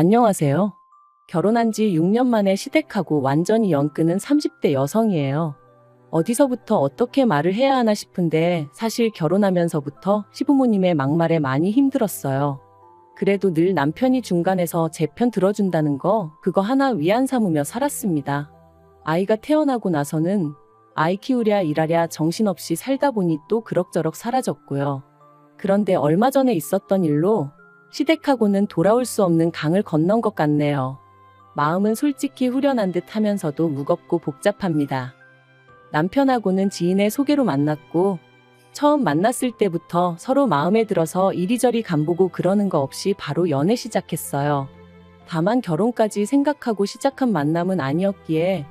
안녕하세요. 결혼한 지 6년 만에 시댁하고 완전히 연 끊은 30대 여성이에요. 어디서부터 어떻게 말을 해야 하나 싶은데 사실 결혼하면서부터 시부모님의 막말에 많이 힘들었어요. 그래도 늘 남편이 중간에서 제 편 들어준다는 거 그거 하나 위안 삼으며 살았습니다. 아이가 태어나고 나서는 아이 키우랴 일하랴 정신없이 살다 보니 또 그럭저럭 사라졌고요. 그런데 얼마 전에 있었던 일로 시댁하고는 돌아올 수 없는 강을 건넌 것 같네요. 마음은 솔직히 후련한 듯 하면서도 무겁고 복잡합니다. 남편하고는 지인의 소개로 만났고 처음 만났을 때부터 서로 마음에 들어서 이리저리 간보고 그러는 거 없이 바로 연애 시작했어요. 다만 결혼까지 생각하고 시작한 만남은 아니었기에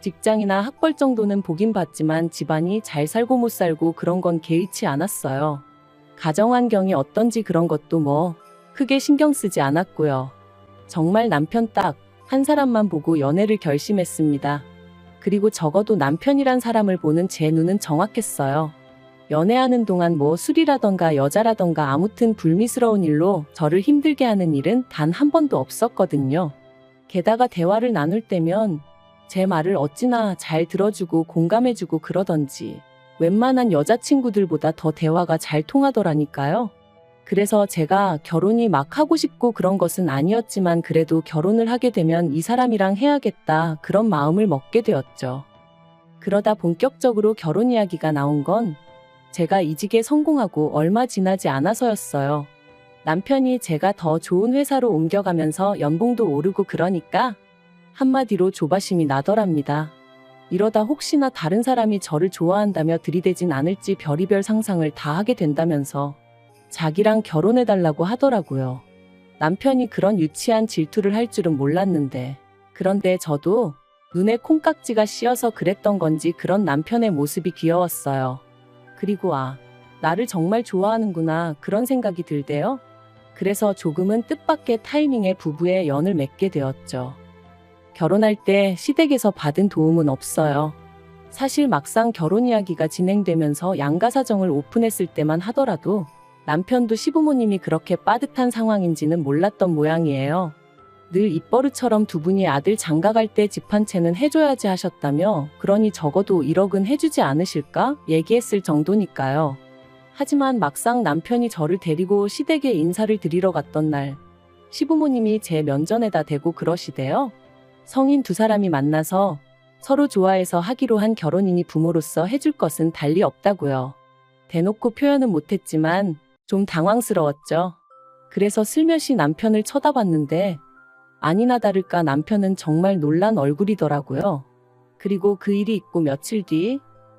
직장이나 학벌 정도는 보긴 봤지만 집안이 잘 살고 못 살고 그런 건 개의치 않았어요. 가정 환경이 어떤지 그런 것도 뭐 크게 신경 쓰지 않았고요. 정말 남편 딱 한 사람만 보고 연애를 결심했습니다. 그리고 적어도 남편이란 사람을 보는 제 눈은 정확했어요. 연애하는 동안 뭐 술이라던가 여자라던가 아무튼 불미스러운 일로 저를 힘들게 하는 일은 단 한 번도 없었거든요. 게다가 대화를 나눌 때면 제 말을 어찌나 잘 들어주고 공감해주고 그러던지 웬만한 여자친구들보다 더 대화가 잘 통하더라니까요. 그래서 제가 결혼이 막 하고 싶고 그런 것은 아니었지만 그래도 결혼을 하게 되면 이 사람이랑 해야겠다 그런 마음을 먹게 되었죠. 그러다 본격적으로 결혼 이야기가 나온 건 제가 이직에 성공하고 얼마 지나지 않아서였어요. 남편이 제가 더 좋은 회사로 옮겨가면서 연봉도 오르고 그러니까 한마디로 조바심이 나더랍니다. 이러다 혹시나 다른 사람이 저를 좋아한다며 들이대진 않을지 별의별 상상을 다 하게 된다면서 자기랑 결혼해달라고 하더라고요. 남편이 그런 유치한 질투를 할 줄은 몰랐는데 그런데 저도 눈에 콩깍지가 씌어서 그랬던 건지 그런 남편의 모습이 귀여웠어요. 그리고 나를 정말 좋아하는구나 그런 생각이 들대요. 그래서 조금은 뜻밖의 타이밍에 부부의 연을 맺게 되었죠. 결혼할 때 시댁에서 받은 도움은 없어요. 사실 막상 결혼 이야기가 진행되면서 양가사정을 오픈했을 때만 하더라도 남편도 시부모님이 그렇게 빠듯한 상황인지는 몰랐던 모양이에요. 늘 입버릇처럼 두 분이 아들 장가갈 때 집 한 채는 해줘야지 하셨다며 그러니 적어도 1억은 해주지 않으실까 얘기했을 정도니까요. 하지만 막상 남편이 저를 데리고 시댁에 인사를 드리러 갔던 날 시부모님이 제 면전에다 대고 그러시대요. 성인 두 사람이 만나서 서로 좋아해서 하기로 한 결혼이니 부모로서 해줄 것은 달리 없다고요. 대놓고 표현은 못했지만 좀 당황스러웠죠. 그래서 슬며시 남편을 쳐다봤는데 아니나 다를까 남편은 정말 놀란 얼굴이더라고요. 그리고 그 일이 있고 며칠 뒤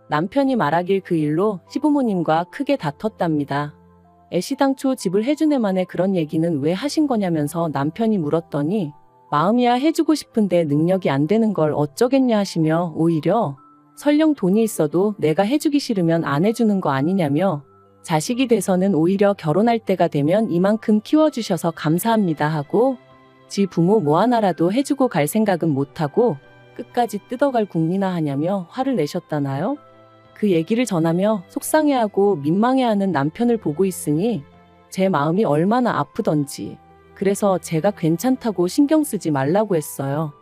남편이 말하길 그 일로 시부모님과 크게 다퉜답니다. 애시당초 집을 해준 애만에 그런 얘기는 왜 하신 거냐면서 남편이 물었더니 마음이야 해주고 싶은데 능력이 안 되는 걸 어쩌겠냐 하시며 오히려 설령 돈이 있어도 내가 해주기 싫으면 안 해주는 거 아니냐며 자식이 돼서는 오히려 결혼할 때가 되면 이만큼 키워주셔서 감사합니다 하고 지 부모 뭐 하나라도 해주고 갈 생각은 못하고 끝까지 뜯어갈 궁리나 하냐며 화를 내셨다나요? 그 얘기를 전하며 속상해하고 민망해하는 남편을 보고 있으니 제 마음이 얼마나 아프던지 그래서 제가 괜찮다고 신경 쓰지 말라고 했어요.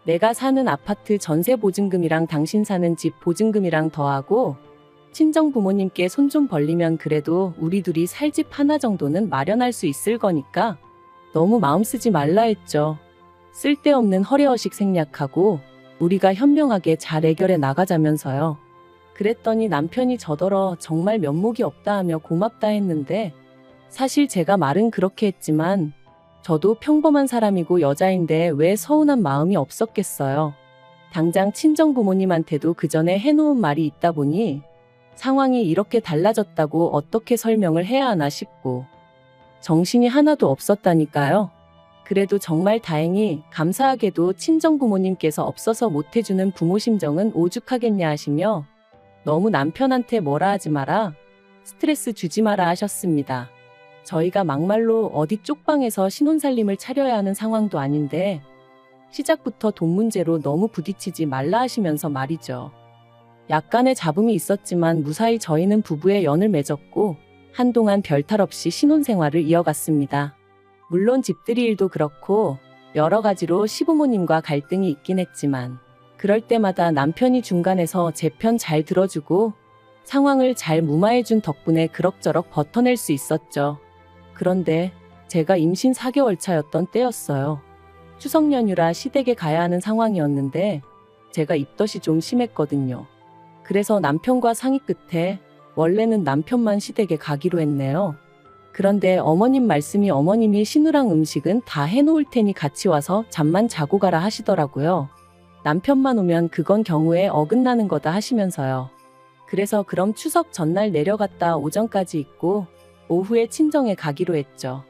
내가 사는 아파트 전세 보증금이랑 당신 사는 집 보증금이랑 더하고 친정 부모님께 손 좀 벌리면 그래도 우리 둘이 살 집 하나 정도는 마련할 수 있을 거니까 너무 마음 쓰지 말라 했죠. 쓸데없는 허례허식 생략하고 우리가 현명하게 잘 해결해 나가자면서요. 그랬더니 남편이 저더러 정말 면목이 없다 하며 고맙다 했는데 사실 제가 말은 그렇게 했지만 저도 평범한 사람이고 여자인데 왜 서운한 마음이 없었겠어요. 당장 친정 부모님한테도 그 전에 해놓은 말이 있다 보니 상황이 이렇게 달라졌다고 어떻게 설명을 해야 하나 싶고 정신이 하나도 없었다니까요. 그래도 정말 다행히 감사하게도 친정 부모님께서 없어서 못해주는 부모 심정은 오죽하겠냐 하시며 너무 남편한테 뭐라 하지 마라, 스트레스 주지 마라 하셨습니다. 저희가 막말로 어디 쪽방에서 신혼살림을 차려야 하는 상황도 아닌데 시작부터 돈 문제로 너무 부딪히지 말라 하시면서 말이죠. 약간의 잡음이 있었지만 무사히 저희는 부부의 연을 맺었고 한동안 별탈 없이 신혼생활을 이어갔습니다. 물론 집들이 일도 그렇고 여러 가지로 시부모님과 갈등이 있긴 했지만 그럴 때마다 남편이 중간에서 제 편 잘 들어주고 상황을 잘 무마해준 덕분에 그럭저럭 버텨낼 수 있었죠. 그런데 제가 임신 4개월 차였던 때였어요. 추석 연휴라 시댁에 가야 하는 상황이었는데 제가 입덧이 좀 심했거든요. 그래서 남편과 상의 끝에 원래는 남편만 시댁에 가기로 했네요. 그런데 어머님 말씀이 어머님이 신우랑 음식은 다 해놓을 테니 같이 와서 잠만 자고 가라 하시더라고요. 남편만 오면 그건 경우에 어긋나는 거다 하시면서요. 그래서 그럼 추석 전날 내려갔다 오전까지 있고 오후에 친정에 가기로 했죠.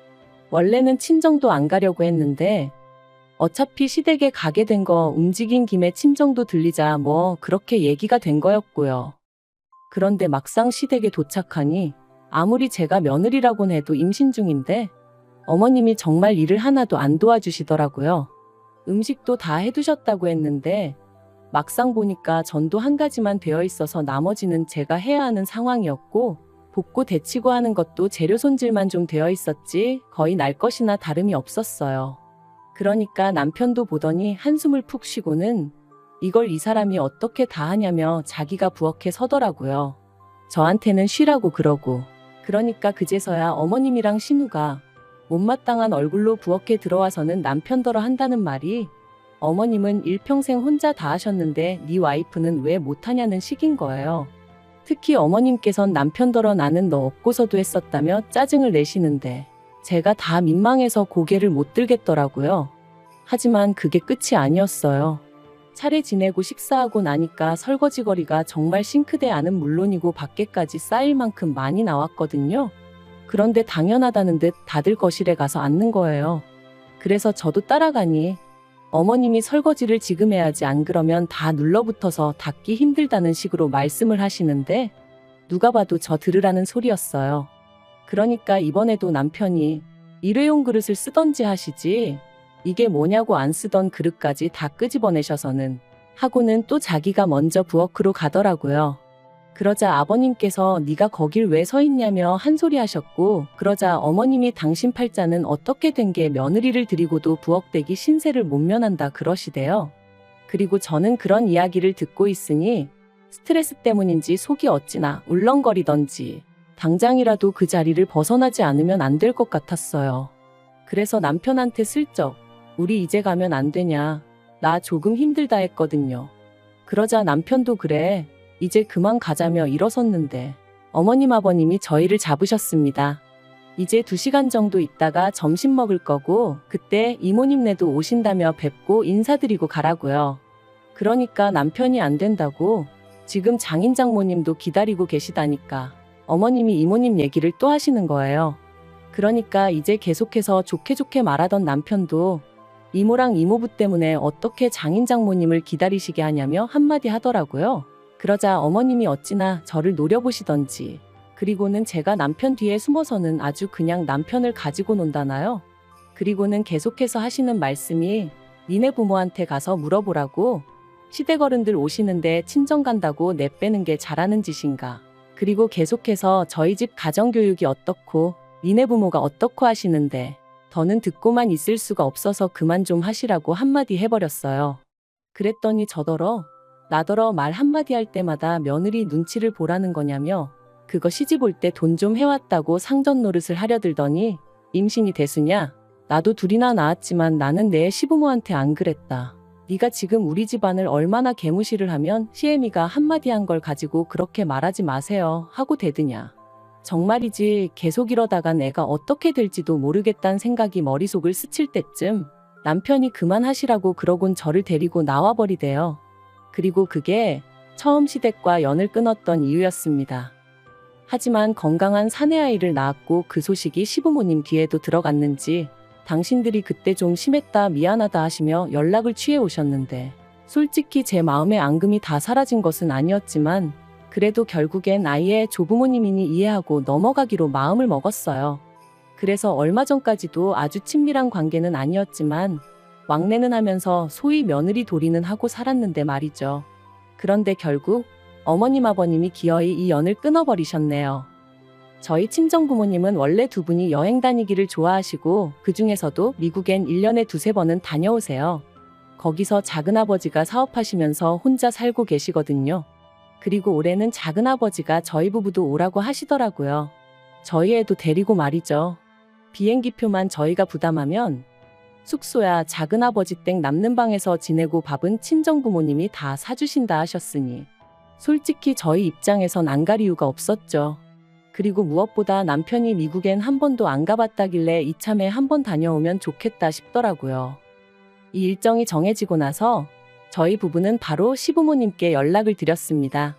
원래는 친정도 안 가려고 했는데 어차피 시댁에 가게 된 거 움직인 김에 친정도 들리자 뭐 그렇게 얘기가 된 거였고요. 그런데 막상 시댁에 도착하니 아무리 제가 며느리라곤 해도 임신 중인데 어머님이 정말 일을 하나도 안 도와주시더라고요. 음식도 다 해두셨다고 했는데 막상 보니까 전도 한 가지만 되어 있어서 나머지는 제가 해야 하는 상황이었고 볶고 데치고 하는 것도 재료 손질만 좀 되어 있었지 거의 날 것이나 다름이 없었어요. 그러니까 남편도 보더니 한숨을 푹 쉬고는 이걸 이 사람이 어떻게 다 하냐며 자기가 부엌에 서더라고요. 저한테는 쉬라고 그러고. 그러니까 그제서야 어머님이랑 신우가 못마땅한 얼굴로 부엌에 들어와서는 남편더러 한다는 말이 어머님은 일평생 혼자 다 하셨는데 네 와이프는 왜 못하냐는 식인 거예요. 특히 어머님께선 남편더러 나는 너 없고서도 했었다며 짜증을 내시는데 제가 다 민망해서 고개를 못 들겠더라고요. 하지만 그게 끝이 아니었어요. 차례 지내고 식사하고 나니까 설거지거리가 정말 싱크대 안은 물론이고 밖에까지 쌓일 만큼 많이 나왔거든요. 그런데 당연하다는 듯 다들 거실에 가서 앉는 거예요. 그래서 저도 따라가니 어머님이 설거지를 지금 해야지 안 그러면 다 눌러붙어서 닦기 힘들다는 식으로 말씀을 하시는데 누가 봐도 저 들으라는 소리였어요. 그러니까 이번에도 남편이 일회용 그릇을 쓰던지 하시지 이게 뭐냐고 안 쓰던 그릇까지 다 끄집어내셔서는 하고는 또 자기가 먼저 부엌으로 가더라고요. 그러자 아버님께서 네가 거길 왜 서 있냐며 한 소리 하셨고 그러자 어머님이 당신 팔자는 어떻게 된 게 며느리를 들이고도 부엌대기 신세를 못 면한다 그러시대요. 그리고 저는 그런 이야기를 듣고 있으니 스트레스 때문인지 속이 어찌나 울렁거리던지 당장이라도 그 자리를 벗어나지 않으면 안 될 것 같았어요. 그래서 남편한테 슬쩍 우리 이제 가면 안 되냐 나 조금 힘들다 했거든요. 그러자 남편도 그래 이제 그만 가자며 일어섰는데 어머님 아버님이 저희를 잡으셨습니다. 이제 2시간 정도 있다가 점심 먹을 거고 그때 이모님네도 오신다며 뵙고 인사드리고 가라고요. 그러니까 남편이 안 된다고 지금 장인 장모님도 기다리고 계시다니까 어머님이 이모님 얘기를 또 하시는 거예요. 그러니까 이제 계속해서 좋게 좋게 말하던 남편도 이모랑 이모부 때문에 어떻게 장인 장모님을 기다리시게 하냐며 한마디 하더라고요. 그러자 어머님이 어찌나 저를 노려보시던지 그리고는 제가 남편 뒤에 숨어서는 아주 그냥 남편을 가지고 논다나요? 그리고는 계속해서 하시는 말씀이 니네 부모한테 가서 물어보라고 시댁 어른들 오시는데 친정 간다고 내빼는 게 잘하는 짓인가. 그리고 계속해서 저희 집 가정교육이 어떻고 니네 부모가 어떻고 하시는데 더는 듣고만 있을 수가 없어서 그만 좀 하시라고 한마디 해버렸어요. 그랬더니 저더러 나더러 말 한마디 할 때마다 며느리 눈치를 보라는 거냐며 그거 시집 올 때 돈 좀 해왔다고 상전 노릇을 하려 들더니 임신이 대수냐? 나도 둘이나 낳았지만 나는 내 시부모한테 안 그랬다. 네가 지금 우리 집안을 얼마나 개무시를 하면 시애미가 한마디 한 걸 가지고 그렇게 말하지 마세요 하고 대드냐. 정말이지 계속 이러다간 애가 어떻게 될지도 모르겠다는 생각이 머릿속을 스칠 때쯤 남편이 그만하시라고 그러곤 저를 데리고 나와버리대요. 그리고 그게 처음 시댁과 연을 끊었던 이유였습니다. 하지만 건강한 사내아이를 낳았고 그 소식이 시부모님 귀에도 들어갔는지 당신들이 그때 좀 심했다 미안하다 하시며 연락을 취해 오셨는데 솔직히 제 마음의 앙금이 다 사라진 것은 아니었지만 그래도 결국엔 아이의 조부모님이니 이해하고 넘어가기로 마음을 먹었어요. 그래서 얼마 전까지도 아주 친밀한 관계는 아니었지만 왕래는 하면서 소위 며느리 도리는 하고 살았는데 말이죠. 그런데 결국 어머님 아버님이 기어이 이 연을 끊어버리셨네요. 저희 친정부모님은 원래 두 분이 여행 다니기를 좋아하시고 그 중에서도 미국엔 1년에 두세 번은 다녀오세요. 거기서 작은아버지가 사업하시면서 혼자 살고 계시거든요. 그리고 올해는 작은아버지가 저희 부부도 오라고 하시더라고요. 저희 애도 데리고 말이죠. 비행기표만 저희가 부담하면 숙소야 작은아버지 댁 남는 방에서 지내고 밥은 친정부모님이 다 사주신다 하셨으니 솔직히 저희 입장에선 안 갈 이유가 없었죠. 그리고 무엇보다 남편이 미국엔 한 번도 안 가봤다길래 이참에 한 번 다녀오면 좋겠다 싶더라고요. 이 일정이 정해지고 나서 저희 부부는 바로 시부모님께 연락을 드렸습니다.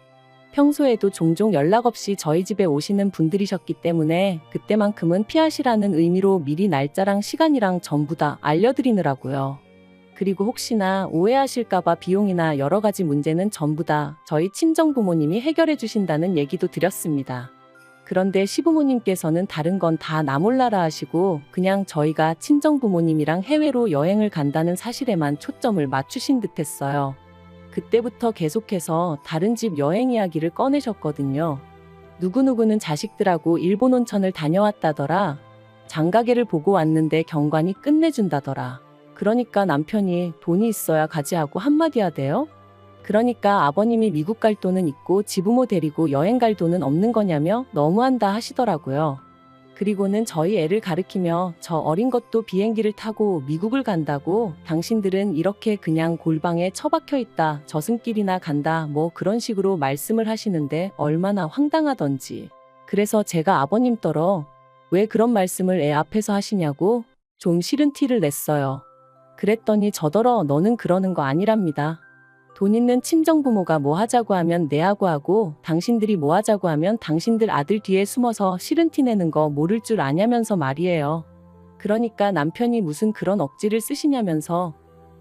평소에도 종종 연락 없이 저희 집에 오시는 분들이셨기 때문에 그때만큼은 피하시라는 의미로 미리 날짜랑 시간이랑 전부 다 알려드리느라고요. 그리고 혹시나 오해하실까봐 비용이나 여러 가지 문제는 전부 다 저희 친정부모님이 해결해 주신다는 얘기도 드렸습니다. 그런데 시부모님께서는 다른 건 다 나 몰라라 하시고 그냥 저희가 친정부모님이랑 해외로 여행을 간다는 사실에만 초점을 맞추신 듯 했어요. 그때부터 계속해서 다른 집 여행 이야기를 꺼내셨거든요. 누구누구는 자식들하고 일본 온천을 다녀왔다더라. 장가게를 보고 왔는데 경관이 끝내준다더라. 그러니까 남편이 돈이 있어야 가지 하고 한마디 하대요. 그러니까 아버님이 미국 갈 돈은 있고 지부모 데리고 여행 갈 돈은 없는 거냐며 너무한다 하시더라고요. 그리고는 저희 애를 가리키며 저 어린 것도 비행기를 타고 미국을 간다고 당신들은 이렇게 그냥 골방에 처박혀 있다 저승길이나 간다 뭐 그런 식으로 말씀을 하시는데 얼마나 황당하던지. 그래서 제가 아버님 떨어 왜 그런 말씀을 애 앞에서 하시냐고 좀 싫은 티를 냈어요. 그랬더니 저더러 너는 그러는 거 아니랍니다. 돈 있는 친정부모가 뭐 하자고 하면 내하고 하고 당신들이 뭐 하자고 하면 당신들 아들 뒤에 숨어서 싫은 티 내는 거 모를 줄 아냐면서 말이에요. 그러니까 남편이 무슨 그런 억지를 쓰시냐면서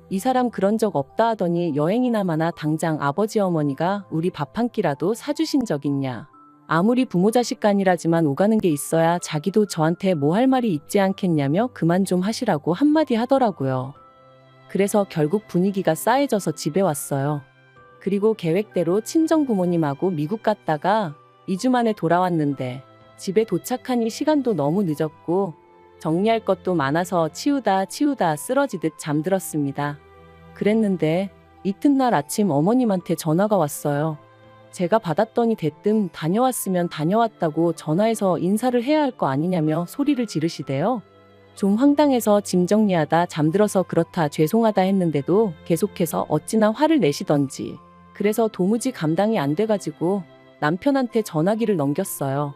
이 사람 그런 적 없다 하더니 여행이나마나 당장 아버지 어머니가 우리 밥 한 끼라도 사주신 적 있냐. 아무리 부모 자식 간이라지만 오가는 게 있어야 자기도 저한테 뭐 할 말이 있지 않겠냐며 그만 좀 하시라고 한마디 하더라고요. 그래서 결국 분위기가 싸해져서 집에 왔어요. 그리고 계획대로 친정부모님하고 미국 갔다가 2주 만에 돌아왔는데 집에 도착하니 시간도 너무 늦었고 정리할 것도 많아서 치우다 쓰러지듯 잠들었습니다. 그랬는데 이튿날 아침 어머님한테 전화가 왔어요. 제가 받았더니 대뜸 다녀왔으면 다녀왔다고 전화해서 인사를 해야 할 거 아니냐며 소리를 지르시대요. 좀 황당해서 짐 정리하다 잠들어서 그렇다 죄송하다 했는데도 계속해서 어찌나 화를 내시던지. 그래서 도무지 감당이 안 돼가지고 남편한테 전화기를 넘겼어요.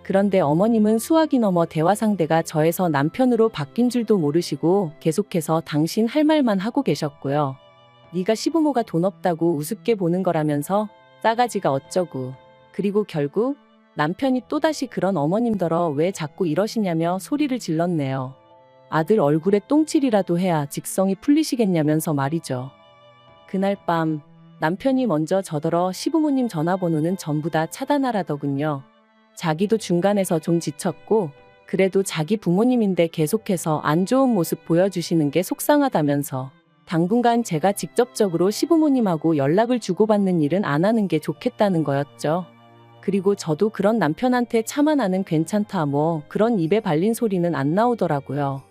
그런데 어머님은 수화기 넘어 대화 상대가 저에서 남편으로 바뀐 줄도 모르시고 계속해서 당신 할 말만 하고 계셨고요. 네가 시부모가 돈 없다고 우습게 보는 거라면서 싸가지가 어쩌고. 그리고 결국 남편이 또다시 그런 어머님더러 왜 자꾸 이러시냐며 소리를 질렀네요. 아들 얼굴에 똥칠이라도 해야 직성이 풀리시겠냐면서 말이죠. 그날 밤 남편이 먼저 저더러 시부모님 전화번호는 전부 다 차단하라더군요. 자기도 중간에서 좀 지쳤고 그래도 자기 부모님인데 계속해서 안 좋은 모습 보여주시는 게 속상하다면서 당분간 제가 직접적으로 시부모님하고 연락을 주고받는 일은 안 하는 게 좋겠다는 거였죠. 그리고 저도 그런 남편한테 차마 나는 괜찮다 뭐 그런 입에 발린 소리는 안 나오더라고요.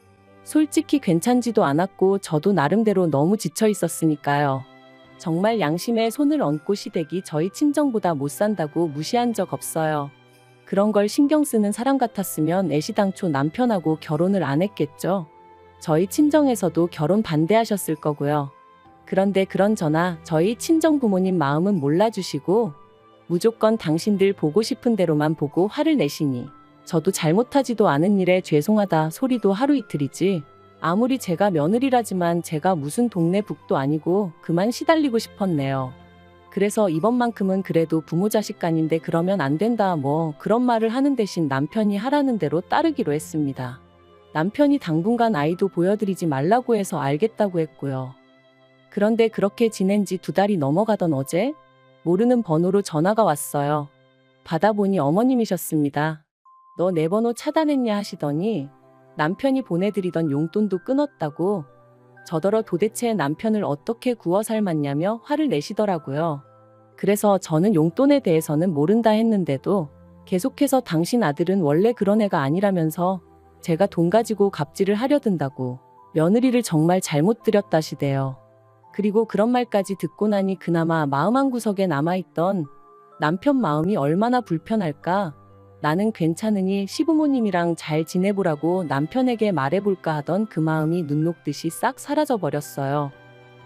솔직히 괜찮지도 않았고 저도 나름대로 너무 지쳐 있었으니까요. 정말 양심에 손을 얹고 시댁이 저희 친정보다 못 산다고 무시한 적 없어요. 그런 걸 신경 쓰는 사람 같았으면 애시당초 남편하고 결혼을 안 했겠죠. 저희 친정에서도 결혼 반대하셨을 거고요. 그런데 그런저나 저희 친정부모님 마음은 몰라주시고 무조건 당신들 보고 싶은 대로만 보고 화를 내시니 저도 잘못하지도 않은 일에 죄송하다 소리도 하루 이틀이지. 아무리 제가 며느리라지만 제가 무슨 동네 북도 아니고 그만 시달리고 싶었네요. 그래서 이번만큼은 그래도 부모 자식 간인데 그러면 안 된다 뭐 그런 말을 하는 대신 남편이 하라는 대로 따르기로 했습니다. 남편이 당분간 아이도 보여드리지 말라고 해서 알겠다고 했고요. 그런데 그렇게 지낸 지 2달이 넘어가던 어제 모르는 번호로 전화가 왔어요. 받아보니 어머님이셨습니다. 너 내 번호 차단했냐 하시더니 남편이 보내드리던 용돈도 끊었다고 저더러 도대체 남편을 어떻게 구워 삶았냐며 화를 내시더라고요. 그래서 저는 용돈에 대해서는 모른다 했는데도 계속해서 당신 아들은 원래 그런 애가 아니라면서 제가 돈 가지고 갑질을 하려든다고 며느리를 정말 잘못 들였다시대요. 그리고 그런 말까지 듣고 나니 그나마 마음 한구석에 남아있던 남편 마음이 얼마나 불편할까. 나는 괜찮으니 시부모님이랑 잘 지내보라고 남편에게 말해볼까 하던 그 마음이 눈 녹듯이 싹 사라져버렸어요.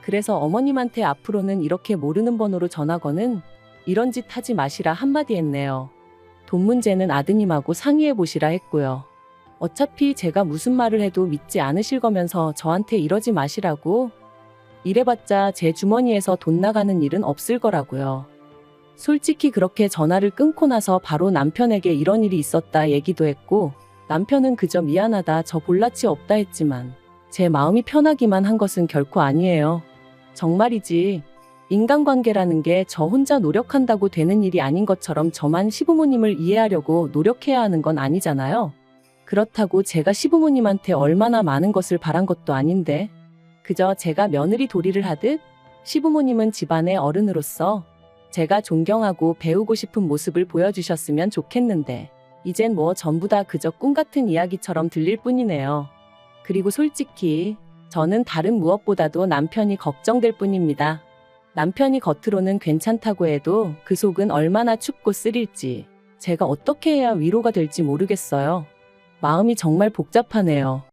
그래서 어머님한테 앞으로는 이렇게 모르는 번호로 전화거는 이런 짓 하지 마시라 한마디 했네요. 돈 문제는 아드님하고 상의해보시라 했고요. 어차피 제가 무슨 말을 해도 믿지 않으실 거면서 저한테 이러지 마시라고. 이래봤자 제 주머니에서 돈 나가는 일은 없을 거라고요. 솔직히 그렇게 전화를 끊고 나서 바로 남편에게 이런 일이 있었다 얘기도 했고, 남편은 그저 미안하다 저 볼라치 없다 했지만 제 마음이 편하기만 한 것은 결코 아니에요. 정말이지. 인간관계라는 게 저 혼자 노력한다고 되는 일이 아닌 것처럼 저만 시부모님을 이해하려고 노력해야 하는 건 아니잖아요. 그렇다고 제가 시부모님한테 얼마나 많은 것을 바란 것도 아닌데, 그저 제가 며느리 도리를 하듯 시부모님은 집안의 어른으로서 제가 존경하고 배우고 싶은 모습을 보여주셨으면 좋겠는데, 이젠 뭐 전부 다 그저 꿈 같은 이야기처럼 들릴 뿐이네요. 그리고 솔직히 저는 다른 무엇보다도 남편이 걱정될 뿐입니다. 남편이 겉으로는 괜찮다고 해도 그 속은 얼마나 춥고 쓰릴지 제가 어떻게 해야 위로가 될지 모르겠어요. 마음이 정말 복잡하네요.